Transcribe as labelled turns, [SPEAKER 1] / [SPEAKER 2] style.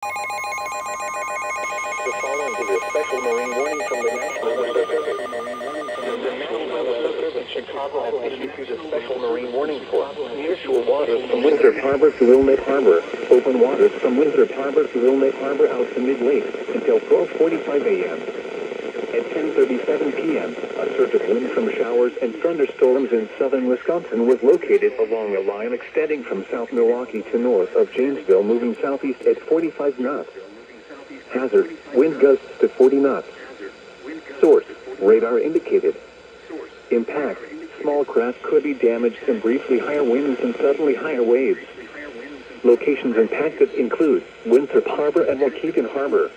[SPEAKER 1] The following is a special marine warning from the National Weather Service. The National Weather Service in Chicago has issued a special marine warning for nearshore waters from Winthrop Harbor to Wilmette Harbor, open waters from Winthrop Harbor to Wilmette Harbor out to mid-lake until 12:45 a.m. At 10:37 p.m., a surge of wind from showers and thunderstorms in southern Wisconsin was located along a line extending from South Milwaukee to north of Janesville, moving southeast at 45 knots. Hazard, wind gusts to 40 knots. Source, radar indicated. Impact, small craft could be damaged and briefly higher winds and suddenly higher waves. Locations impacted include Winthrop Harbor and Waukegan Harbor.